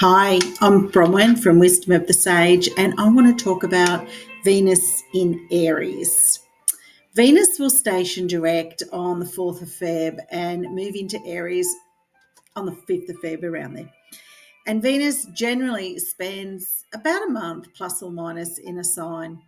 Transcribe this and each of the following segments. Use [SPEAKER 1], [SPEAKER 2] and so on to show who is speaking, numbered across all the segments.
[SPEAKER 1] Hi, I'm Bronwyn from Wisdom of the Sage, and I want to talk about Venus in Aries. Venus will station direct on the 4th of Feb and move into Aries on the 5th of Feb, around there. And Venus generally spends about a month plus or minus in a sign.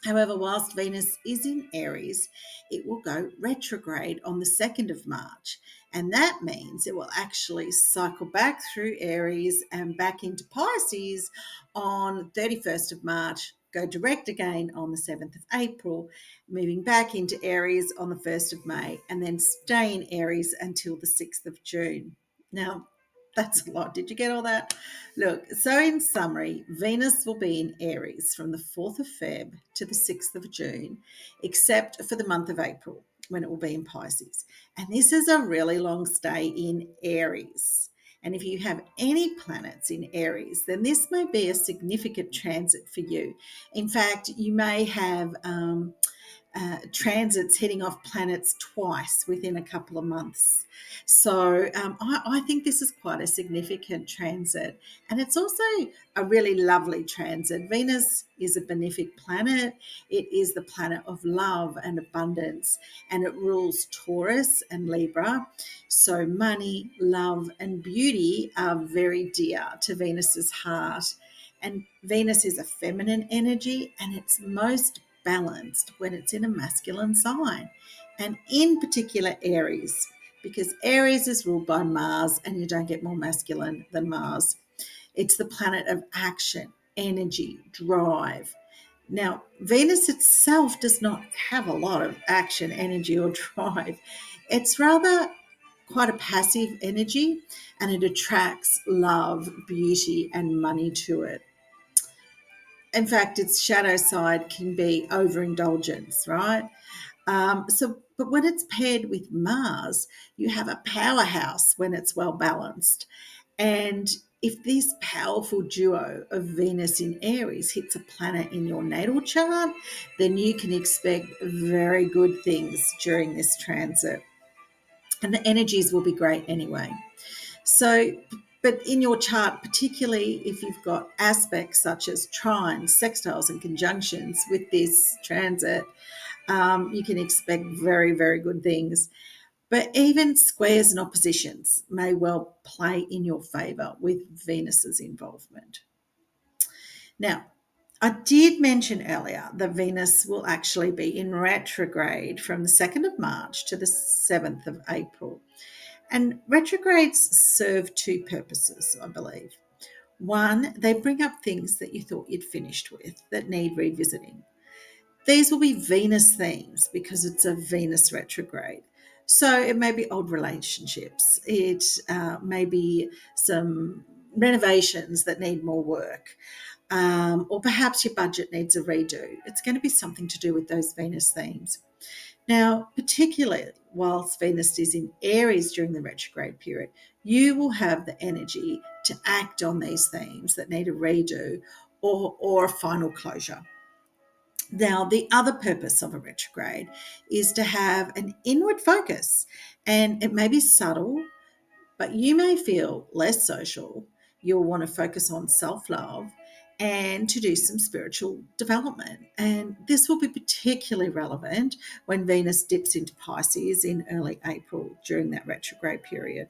[SPEAKER 1] However, whilst Venus is in Aries, it will go retrograde on the 2nd of March. And that means it will actually cycle back through Aries and back into Pisces on 31st of March, go direct again on the 7th of April, moving back into Aries on the 1st of May, and then stay in Aries until the 6th of June. Now, that's a lot. Did you get all that? Look, so in summary, Venus will be in Aries from the 4th of Feb to the 6th of June, except for the month of April when it will be in Pisces. And this is a really long stay in Aries. And if you have any planets in Aries, then this may be a significant transit for you. In fact, you may have transits hitting off planets twice within a couple of months. So I think this is quite a significant transit. And it's also a really lovely transit. Venus is a benefic planet. It is the planet of love and abundance, and it rules Taurus and Libra. So money, love, and beauty are very dear to Venus's heart. And Venus is a feminine energy, and it's most balanced when it's in a masculine sign, and in particular Aries, because Aries is ruled by Mars, and you don't get more masculine than Mars. It's the planet of action, energy, drive. Now, Venus itself does not have a lot of action, energy, or drive. It's rather quite a passive energy, and it attracts love, beauty, and money to it. In fact, its shadow side can be overindulgence, right? But when it's paired with Mars, you have a powerhouse when it's well balanced. And if this powerful duo of Venus in Aries hits a planet in your natal chart, then you can expect very good things during this transit. And the energies will be great anyway. So, but in your chart, particularly if you've got aspects such as trines, sextiles, and conjunctions with this transit, you can expect very, very good things. But even squares and oppositions may well play in your favour with Venus's involvement. Now, I did mention earlier that Venus will actually be in retrograde from the 2nd of March to the 7th of April. And retrogrades serve two purposes, I believe. One, they bring up things that you thought you'd finished with that need revisiting. These will be Venus themes because it's a Venus retrograde. So it may be old relationships. It may be some renovations that need more work. Or perhaps your budget needs a redo. It's going to be something to do with those Venus themes. Now, particularly whilst Venus is in Aries during the retrograde period, you will have the energy to act on these themes that need a redo or a final closure. Now, the other purpose of a retrograde is to have an inward focus, and it may be subtle, but you may feel less social. You'll want to focus on self love and to do some spiritual development. And this will be particularly relevant when Venus dips into Pisces in early April during that retrograde period.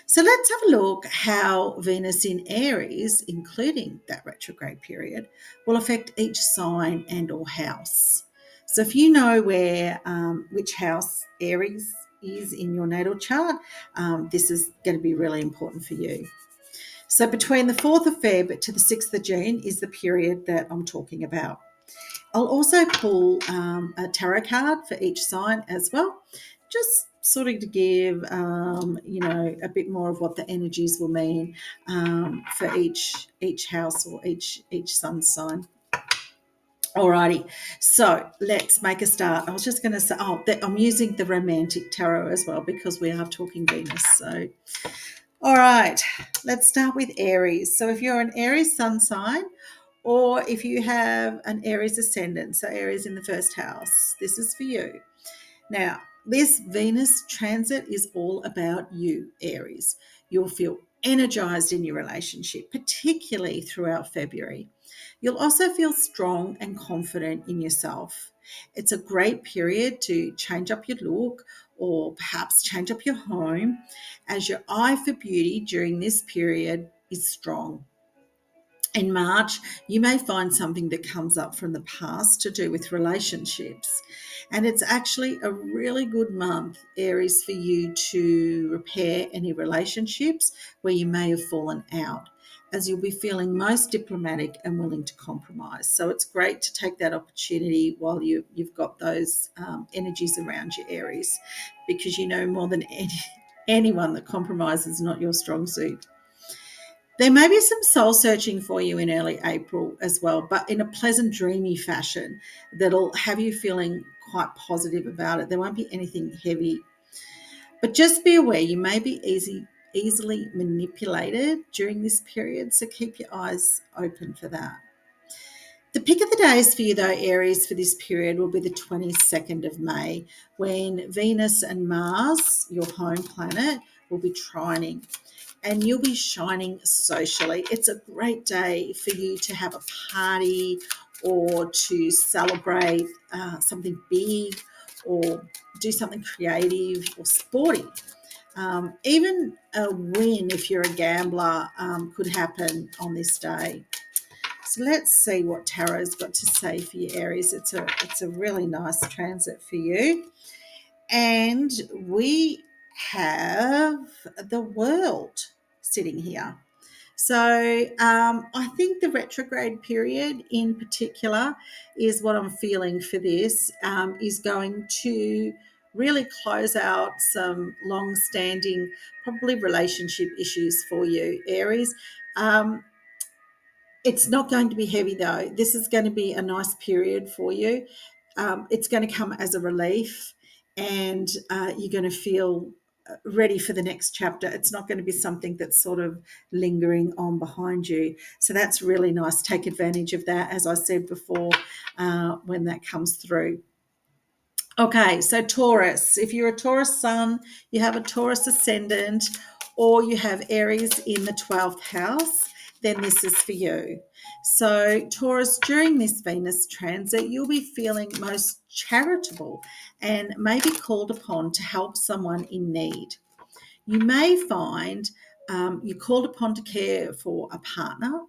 [SPEAKER 1] So let's have a look how Venus in Aries, including that retrograde period, will affect each sign and or house. So if you know where which house Aries is in your natal chart, this is going to be really important for you. So between the 4th of Feb to the 6th of June is the period that I'm talking about. I'll also pull a tarot card for each sign as well, just sort of to give, a bit more of what the energies will mean for each house or each sun sign. Alrighty, so let's make a start. I was just going to say, I'm using the romantic tarot as well because we are talking Venus. So, all right, let's start with Aries. So if you're an Aries sun sign, or if you have an Aries ascendant, so Aries in the first house, this is for you. Now, this Venus transit is all about you, Aries. You'll feel energized in your relationship, particularly throughout February. You'll also feel strong and confident in yourself. It's a great period to change up your look or perhaps change up your home, as your eye for beauty during this period is strong. In March, you may find something that comes up from the past to do with relationships. And it's actually a really good month, Aries, for you to repair any relationships where you may have fallen out, as you'll be feeling most diplomatic and willing to compromise. So it's great to take that opportunity while you've got those energies around you, Aries, because you know more than anyone that compromise is not your strong suit. There may be some soul searching for you in early April as well, but in a pleasant, dreamy fashion that'll have you feeling quite positive about it. There won't be anything heavy, but just be aware you may be easily manipulated during this period, so keep your eyes open for that. The pick of the days for you, though, Aries, for this period will be the 22nd of May, when Venus and Mars, your home planet, will be trining, and you'll be shining socially. It's a great day for you to have a party or to celebrate something big or do something creative or sporty. Even a win, if you're a gambler, could happen on this day. So let's see what Tarot's got to say for you, Aries. It's a really nice transit for you. And we have the World sitting here. So I think the retrograde period in particular is what I'm feeling for this, is going to really close out some long-standing, probably relationship issues for you, Aries. It's not going to be heavy though. This is going to be a nice period for you. It's going to come as a relief, and you're going to feel ready for the next chapter. It's not going to be something that's sort of lingering on behind you. So that's really nice. Take advantage of that, as I said before, when that comes through. Okay, so Taurus. If you're a Taurus sun, you have a Taurus ascendant, or you have Aries in the 12th house, then this is for you. So, Taurus, during this Venus transit, you'll be feeling most charitable and may be called upon to help someone in need. You may find you're called upon to care for a partner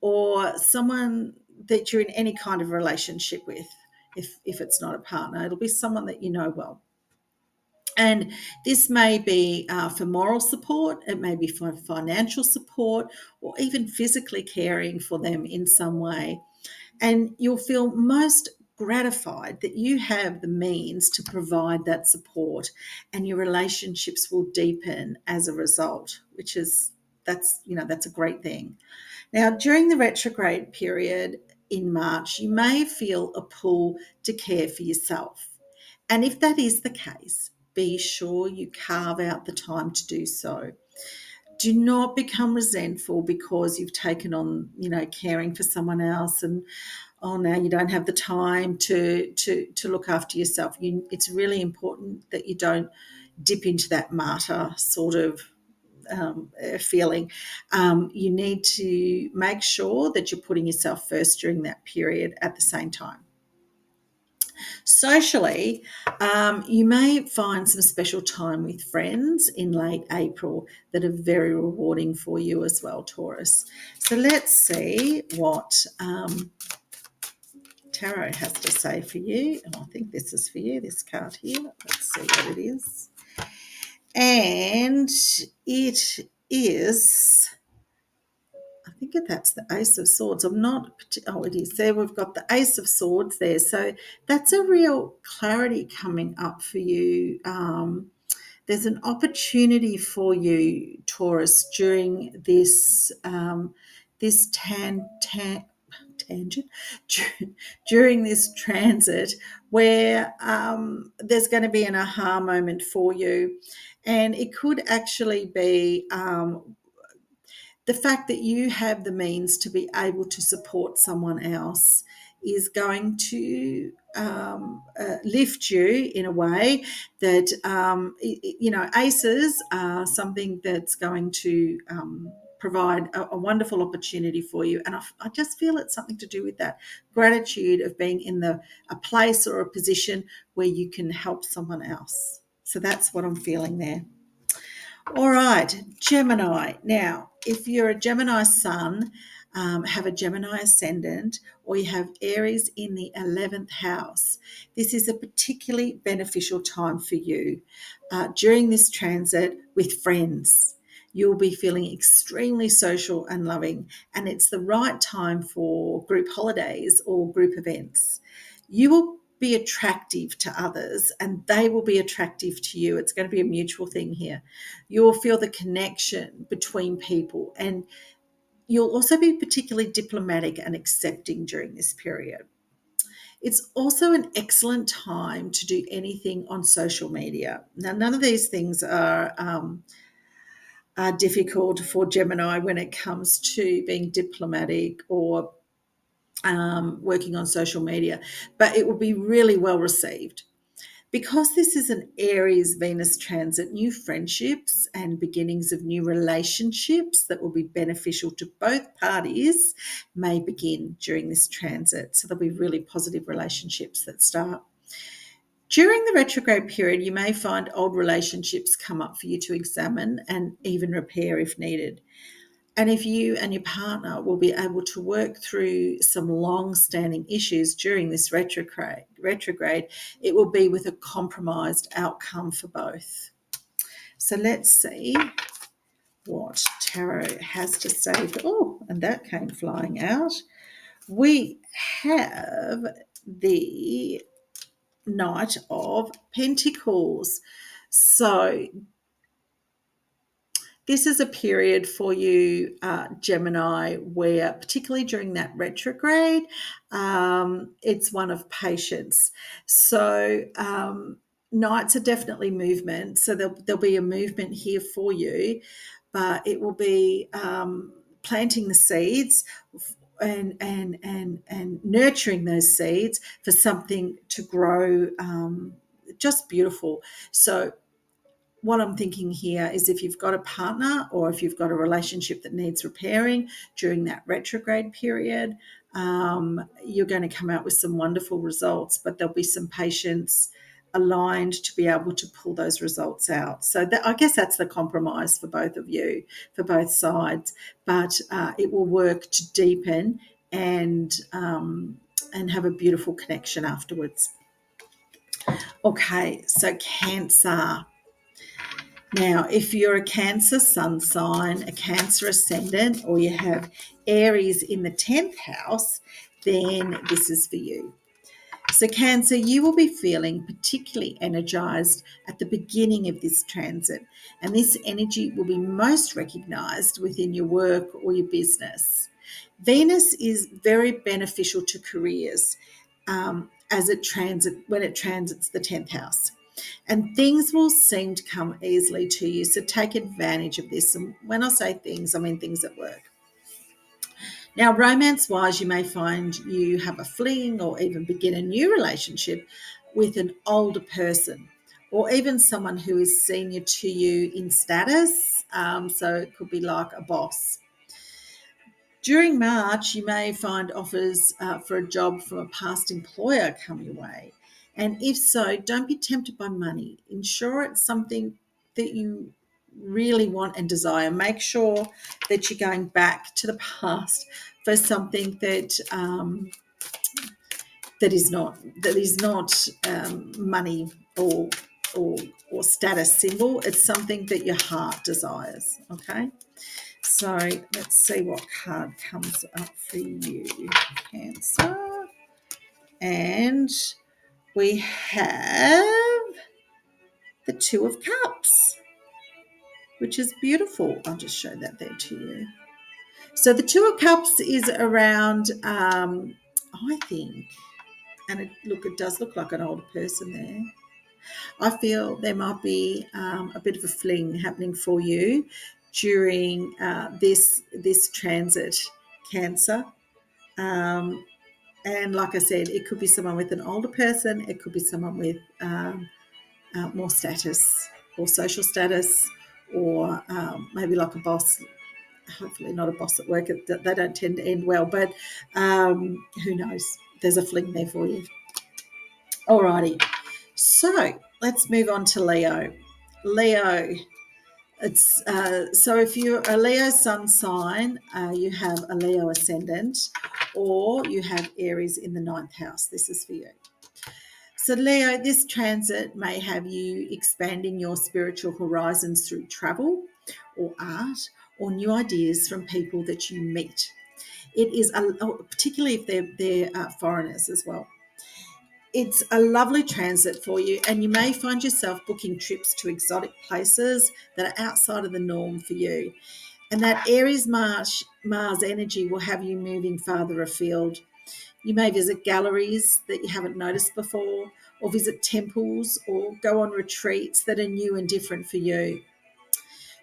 [SPEAKER 1] or someone that you're in any kind of relationship with. If it's not a partner, it'll be someone that you know well. And this may be for moral support, it may be for financial support, or even physically caring for them in some way. And you'll feel most gratified that you have the means to provide that support, and your relationships will deepen as a result, which is that's a great thing. Now, during the retrograde period in March, you may feel a pull to care for yourself. And if that is the case, be sure you carve out the time to do so. Do not become resentful because you've taken on, caring for someone else, and now you don't have the time to look after yourself. It's really important that you don't dip into that martyr sort of feeling. You need to make sure that you're putting yourself first during that period at the same time. Socially, you may find some special time with friends in late April that are very rewarding for you as well, Taurus. So let's see what Tarot has to say for you. And I think this is for you, this card here. Let's see what it is. And it is, I think that's the Ace of Swords. It is there. We've got the Ace of Swords there. So that's a real clarity coming up for you. There's an opportunity for you, Taurus, during this tangent, during this transit, where there's going to be an aha moment for you. And it could actually be the fact that you have the means to be able to support someone else is going to lift you in a way that, ACEs are something that's going to provide a wonderful opportunity for you. And I just feel it's something to do with that gratitude of being in a place or a position where you can help someone else. So that's what I'm feeling there. All right, Gemini. Now, if you're a Gemini sun, have a Gemini ascendant, or you have Aries in the 11th house, this is a particularly beneficial time for you during this transit with friends. You'll be feeling extremely social and loving, and it's the right time for group holidays or group events. You will be attractive to others and they will be attractive to you. It's going to be a mutual thing here. You'll feel the connection between people, and you'll also be particularly diplomatic and accepting during this period. It's also an excellent time to do anything on social media. Now, none of these things are difficult for Gemini when it comes to being diplomatic or working on social media, but it will be really well received. Because this is an Aries Venus transit, new friendships and beginnings of new relationships that will be beneficial to both parties may begin during this transit. So there'll be really positive relationships that start. During the retrograde period, you may find old relationships come up for you to examine and even repair if needed. And if you and your partner will be able to work through some long-standing issues during this retrograde, it will be with a compromised outcome for both. So let's see what tarot has to say. And that came flying out. We have the Knight of Pentacles. So this is a period for you, Gemini, where particularly during that retrograde, it's one of patience. So nights are definitely movement. So there'll be a movement here for you, but it will be planting the seeds and nurturing those seeds for something to grow just beautiful. So what I'm thinking here is if you've got a partner or if you've got a relationship that needs repairing during that retrograde period, you're going to come out with some wonderful results, but there'll be some patience aligned to be able to pull those results out. So I guess that's the compromise for both of you, for both sides, but it will work to deepen and have a beautiful connection afterwards. Okay, so Cancer. Now, if you're a Cancer sun sign, a Cancer ascendant, or you have Aries in the 10th house, then this is for you. So Cancer, you will be feeling particularly energized at the beginning of this transit, and this energy will be most recognized within your work or your business. Venus is very beneficial to careers when it transits the 10th house. And things will seem to come easily to you. So take advantage of this. And when I say things, I mean things at work. Now, romance-wise, you may find you have a fling or even begin a new relationship with an older person or even someone who is senior to you in status. So it could be like a boss. During March, you may find offers for a job from a past employer come your way. And if so, don't be tempted by money. Ensure it's something that you really want and desire. Make sure that you're going back to the past for something that is not money or status symbol. It's something that your heart desires. Okay. So let's see what card comes up for you, Cancer. And we have the Two of Cups, which is beautiful. I'll just show that there to you. So the Two of Cups is around, I think, and it does look like an older person there. I feel there might be a bit of a fling happening for you during this transit, Cancer. And like I said, it could be someone with an older person, it could be someone with more status or social status, or maybe like a boss. Hopefully not a boss at work. They don't tend to end well, but who knows? There's a fling there for you. Alrighty. So let's move on to Leo. Leo. It's so if you're a Leo sun sign, you have a Leo ascendant, or you have Aries in the ninth house. This is for you. So, Leo, this transit may have you expanding your spiritual horizons through travel or art or new ideas from people that you meet. It is, particularly if they're foreigners as well. It's a lovely transit for you, and you may find yourself booking trips to exotic places that are outside of the norm for you. And that Aries Mars energy will have you moving farther afield. You may visit galleries that you haven't noticed before, or visit temples, or go on retreats that are new and different for you.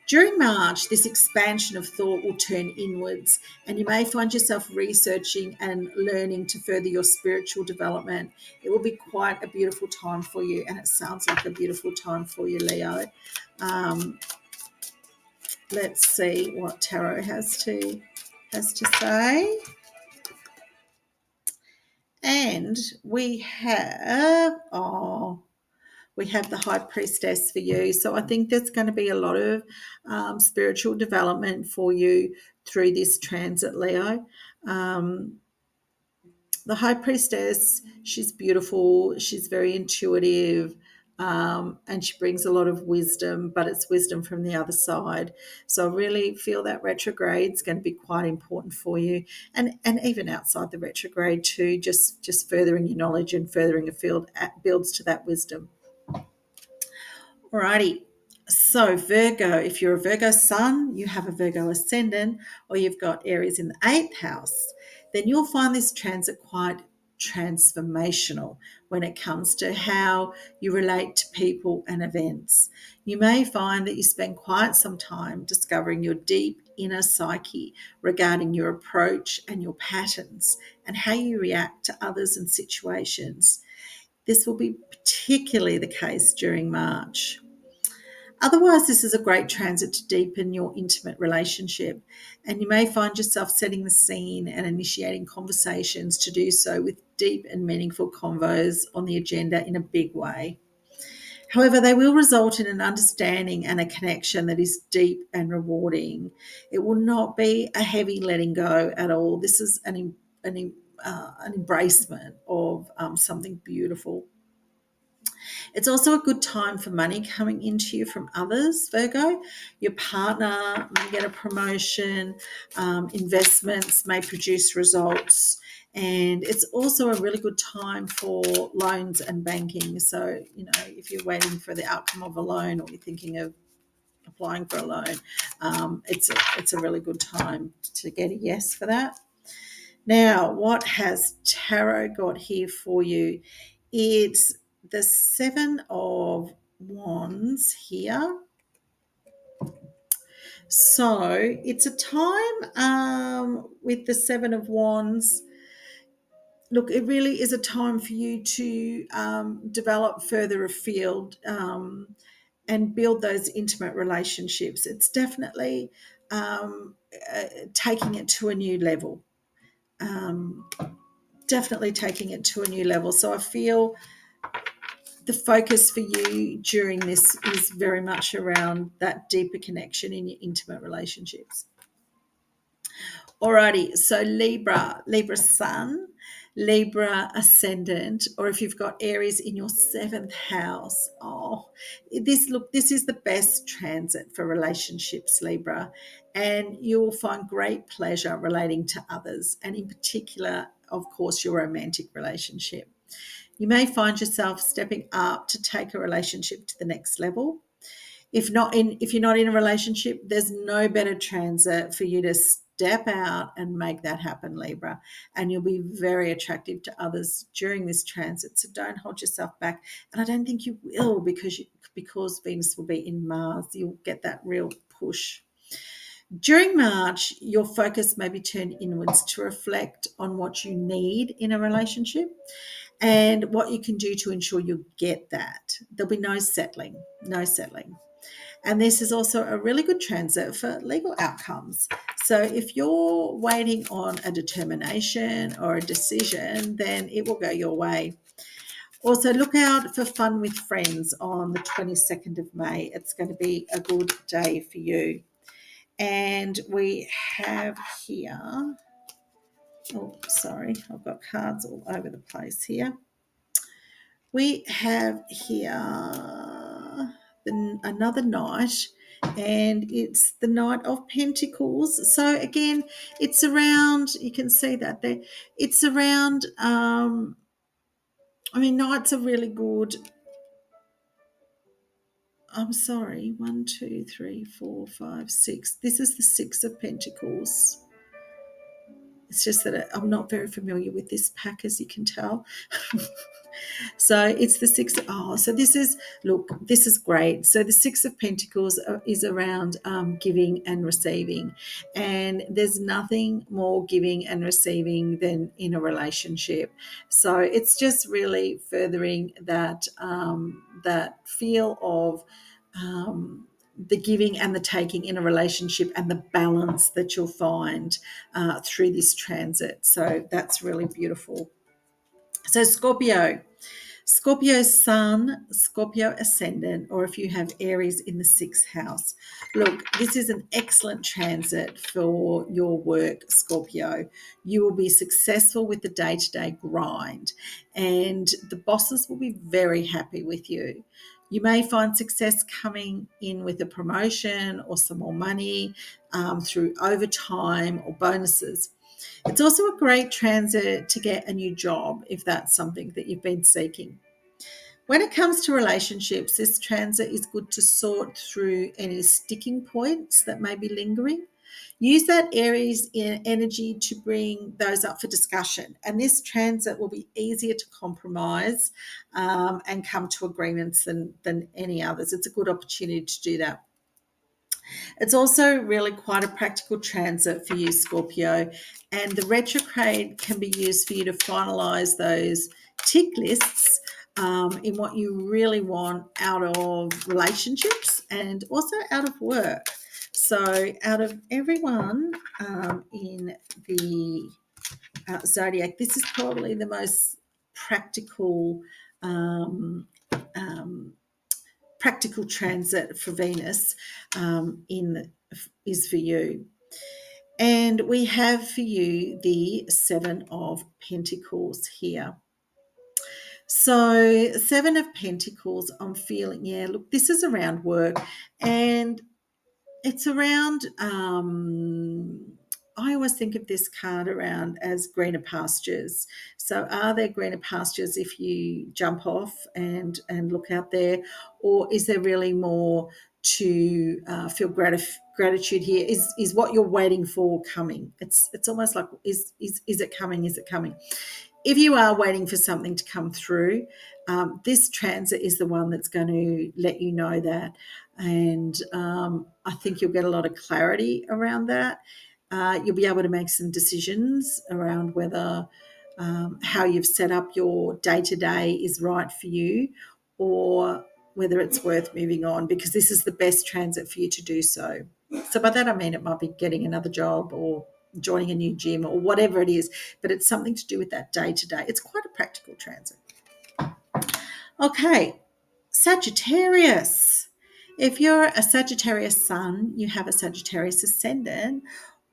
[SPEAKER 1] During March, this expansion of thought will turn inwards, and you may find yourself researching and learning to further your spiritual development. It will be quite a beautiful time for you, and it sounds like a beautiful time for you, Leo. Um, let's see what tarot has to say. And we have the high priestess for you. So I think there's going to be a lot of spiritual development for you through this transit, Leo. Um, the high priestess, she's beautiful, she's very intuitive, and she brings a lot of wisdom, but it's wisdom from the other side. So I really feel that retrograde is going to be quite important for you, and even outside the retrograde too, just furthering your knowledge and furthering a field builds to that wisdom. Alrighty. So Virgo, if you're a Virgo sun, you have a Virgo ascendant, or you've got Aries in the eighth house, then you'll find this transit quite transformational when it comes to how you relate to people and events. You may find that you spend quite some time discovering your deep inner psyche regarding your approach and your patterns and how you react to others and situations. This will be particularly the case during March. Otherwise, this is a great transit to deepen your intimate relationship, and you may find yourself setting the scene and initiating conversations to do so with deep and meaningful convos on the agenda in a big way. However, they will result in an understanding and a connection that is deep and rewarding. It will not be a heavy letting go at all. This is an embracement of something beautiful. It's also a good time for money coming into you from others, Virgo. Your partner may get a promotion, investments may produce results, and it's also a really good time for loans and banking. So, if you're waiting for the outcome of a loan or you're thinking of applying for a loan, it's a really good time to get a yes for that. Now, what has tarot got here for you? It's the Seven of Wands here. So it's a time with the Seven of Wands. Look, it really is a time for you to develop further afield and build those intimate relationships. It's definitely taking it to a new level. Um, Definitely taking it to a new level. So I feel the focus for you during this is very much around that deeper connection in your intimate relationships. Alrighty, so Libra sun, Libra ascendant, or if you've got Aries in your seventh house, this is the best transit for relationships, Libra, and you will find great pleasure relating to others, and in particular, of course, your romantic relationship. You may find yourself stepping up to take a relationship to the next level. If you're not in a relationship, there's no better transit for you to step out and make that happen, Libra. And you'll be very attractive to others during this transit. So don't hold yourself back. And I don't think you will because Venus will be in Mars. You'll get that real push. During March, your focus may be turned inwards to reflect on what you need in a relationship and what you can do to ensure you get that. There'll be no settling, no settling. And this is also a really good transit for legal outcomes. So if you're waiting on a determination or a decision, then it will go your way. Also, look out for fun with friends on the 22nd of May. It's going to be a good day for you. And we have here, oh, sorry, I've got cards all over the place here. We have here another night, and it's the Knight of Pentacles. So again, it's around, you can see that there, it's around, nights are really good. I'm sorry, 1, 2, 3, 4, 5, 6. This is the Six of Pentacles. It's just that I'm not very familiar with this pack, as you can tell. So it's the six. Oh, so this is, look, this is great. So the Six of Pentacles is around giving and receiving. And there's nothing more giving and receiving than in a relationship. So it's just really furthering that, that feel of the giving and the taking in a relationship and the balance that you'll find through this transit. So that's really beautiful. So Scorpio Sun, Scorpio Ascendant, or if you have Aries in the sixth house. Look, this is an excellent transit for your work, Scorpio. You will be successful with the day-to-day grind, and the bosses will be very happy with you. You may find success coming in with a promotion or some more money through overtime or bonuses. It's also a great transit to get a new job if that's something that you've been seeking. When it comes to relationships, this transit is good to sort through any sticking points that may be lingering. Use that Aries energy to bring those up for discussion. And this transit will be easier to compromise and come to agreements than any others. It's a good opportunity to do that. It's also really quite a practical transit for you, Scorpio, and the retrograde can be used for you to finalize those tick lists in what you really want out of relationships and also out of work. So, out of everyone in the zodiac, this is probably the most practical. Um, Practical transit for Venus is for you. And we have for you the Seven of Pentacles here. So, Seven of Pentacles, I'm feeling, yeah, look, this is around work, and it's around, I always think of this card around as greener pastures. So are there greener pastures if you jump off and look out there, or is there really more to feel gratitude here? Is what you're waiting for coming? It's almost like is it coming? Is it coming? If you are waiting for something to come through, this transit is the one that's going to let you know that. And I think you'll get a lot of clarity around that. You'll be able to make some decisions around whether how you've set up your day-to-day is right for you, or whether it's worth moving on, because this is the best transit for you to do so. So by that I mean it might be getting another job or joining a new gym or whatever it is, but it's something to do with that day-to-day. It's quite a practical transit. Okay, Sagittarius. If you're a Sagittarius sun, you have a Sagittarius ascendant,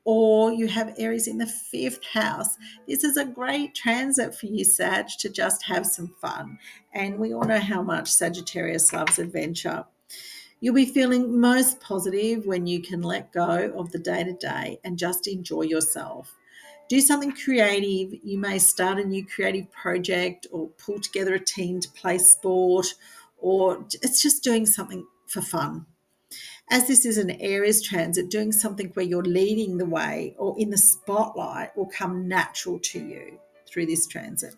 [SPEAKER 1] or you have Aries in the fifth house, this is a great transit for you, Sag, to just have some fun. And we all know how much Sagittarius loves adventure. You'll be feeling most positive when you can let go of the day-to-day and just enjoy yourself. Do something creative. You may start a new creative project or pull together a team to play sport, or it's just doing something for fun. As this is an Aries transit, doing something where you're leading the way or in the spotlight will come natural to you through this transit.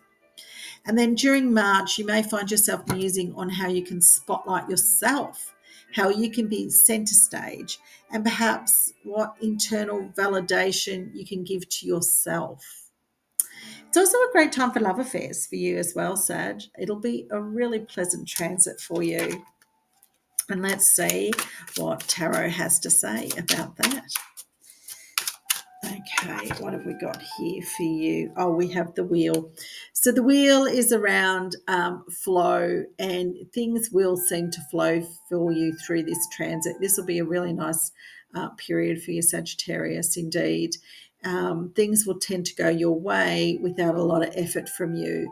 [SPEAKER 1] And then during March, you may find yourself musing on how you can spotlight yourself how you can be center stage, and perhaps what internal validation you can give to yourself. It's also a great time for love affairs for you as well, Sag. It'll be a really pleasant transit for you. And let's see what Tarot has to say about that. Okay, what have we got here for you? Oh, we have the wheel. So the wheel is around flow, and things will seem to flow for you through this transit. This will be a really nice period for your Sagittarius indeed. Things will tend to go your way without a lot of effort from you.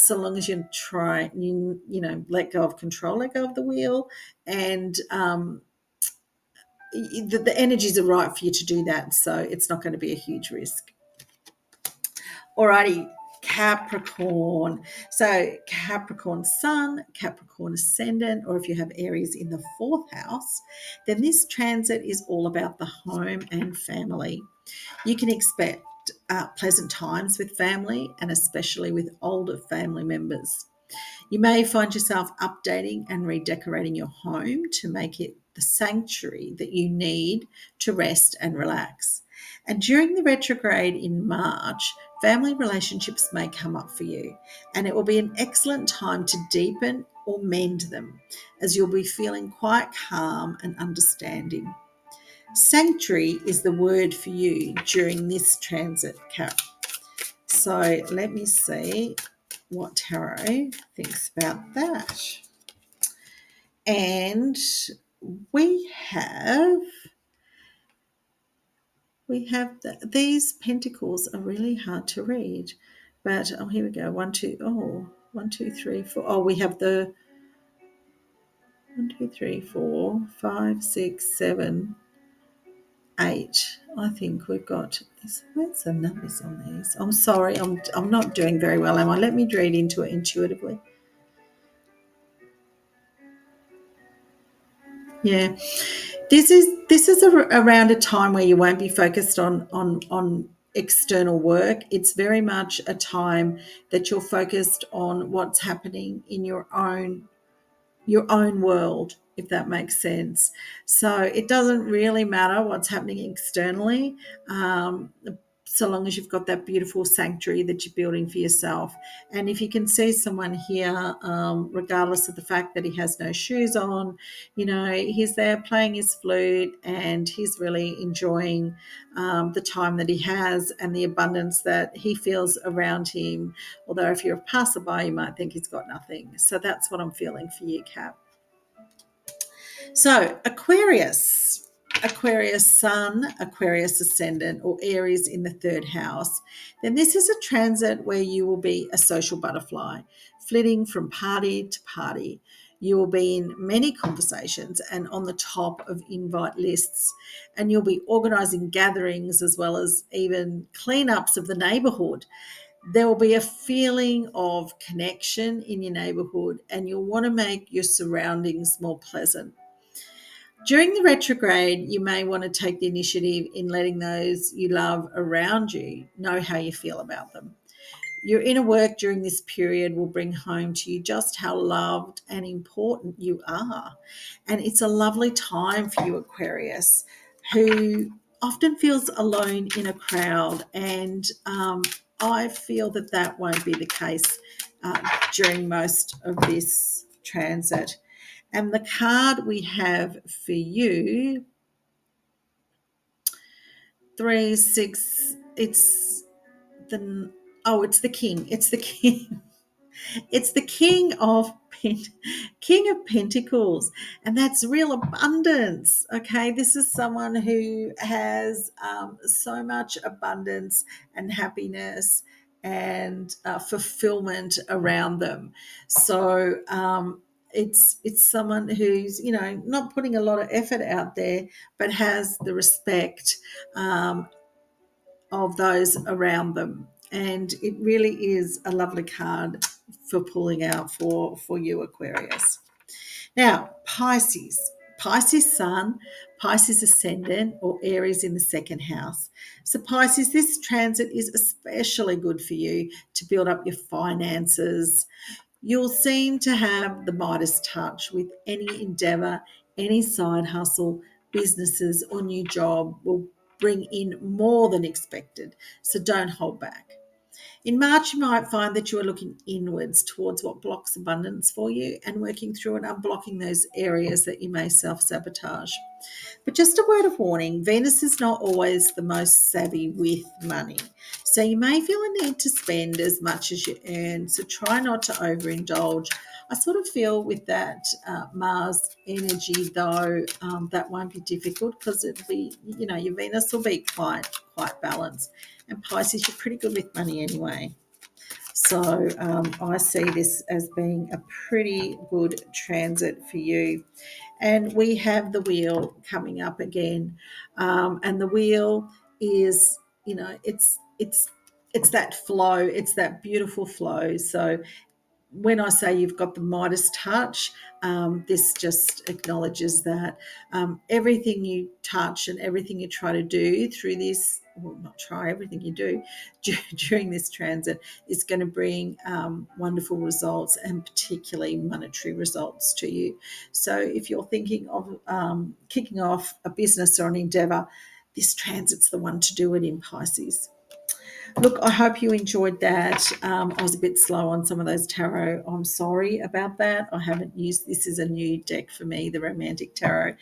[SPEAKER 1] So long as you try, let go of control, let go of the wheel, and the energies are right for you to do that. So it's not going to be a huge risk. Alrighty, Capricorn. So Capricorn Sun, Capricorn Ascendant, or if you have Aries in the fourth house, then this transit is all about the home and family. You can expect pleasant times with family and especially with older family members. You may find yourself updating and redecorating your home to make it the sanctuary that you need to rest and relax. And during the retrograde in March, family relationships may come up for you, and it will be an excellent time to deepen or mend them, as you'll be feeling quite calm and understanding. Sanctuary is the word for you during this transit, Cap. So let me see what Tarot thinks about that. And we have these pentacles are really hard to read, but here we go. One, two, three, four. Oh, we have the 1, 2, 3, 4, 5, 6, 7, 8. I think we've got this. Where's the numbers on these? I'm sorry, I'm not doing very well, am I? Let me read into it intuitively. Yeah, this is around a time where you won't be focused on external work. It's very much a time that you're focused on what's happening in your own world, if that makes sense. So it doesn't really matter what's happening externally, so long as you've got that beautiful sanctuary that you're building for yourself. And if you can see someone here, regardless of the fact that he has no shoes on, he's there playing his flute and he's really enjoying the time that he has and the abundance that he feels around him. Although if you're a passerby, you might think he's got nothing. So that's what I'm feeling for you, Cap. So Aquarius Sun, Aquarius Ascendant, or Aries in the third house, then this is a transit where you will be a social butterfly, flitting from party to party. You will be in many conversations and on the top of invite lists, and you'll be organising gatherings as well as even cleanups of the neighbourhood. There will be a feeling of connection in your neighbourhood, and you'll want to make your surroundings more pleasant. During the retrograde, you may want to take the initiative in letting those you love around you know how you feel about them. Your inner work during this period will bring home to you just how loved and important you are. And it's a lovely time for you, Aquarius, who often feels alone in a crowd. And I feel that won't be the case during most of this transit. And the card we have for you, 3, 6, it's the king. It's the king. It's the King of Pentacles, and that's real abundance. Okay, this is someone who has so much abundance and happiness and fulfillment around them. So it's someone who's not putting a lot of effort out there, but has the respect of those around them. And it really is a lovely card for pulling out for you, Aquarius. Now, Pisces Sun, Pisces Ascendant, or Aries in the second house. So Pisces, this transit is especially good for you to build up your finances. You'll seem to have the Midas touch with any endeavour any side hustle, businesses, or new job will bring in more than expected. So don't hold back. In March, you might find that you are looking inwards towards what blocks abundance for you and working through and unblocking those areas that you may self sabotage. But just a word of warning, Venus is not always the most savvy with money. So you may feel a need to spend as much as you earn. So try not to overindulge. I sort of feel with that Mars energy, though, that won't be difficult because it'll be, your Venus will be quite balanced. And Pisces, you're pretty good with money anyway. So I see this as being a pretty good transit for you. And we have the wheel coming up again, and the wheel is, it's that flow, it's that beautiful flow. So when I say you've got the Midas touch, this just acknowledges that everything you touch and everything you try to do through this, well, not try, everything you do during this transit is going to bring wonderful results, and particularly monetary results to you. So if you're thinking of kicking off a business or an endeavor, this transit's the one to do it in, Pisces. Look, I hope you enjoyed that. I was a bit slow on some of those tarot. I'm sorry about that. I haven't used this is a new deck for me, the Romantic Tarot.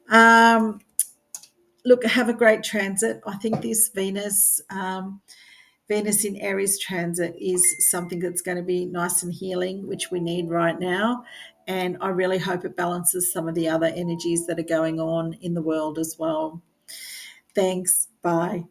[SPEAKER 1] Um, Look, have a great transit. I think this Venus in Aries transit is something that's going to be nice and healing, which we need right now. And I really hope it balances some of the other energies that are going on in the world as well. Thanks. Bye.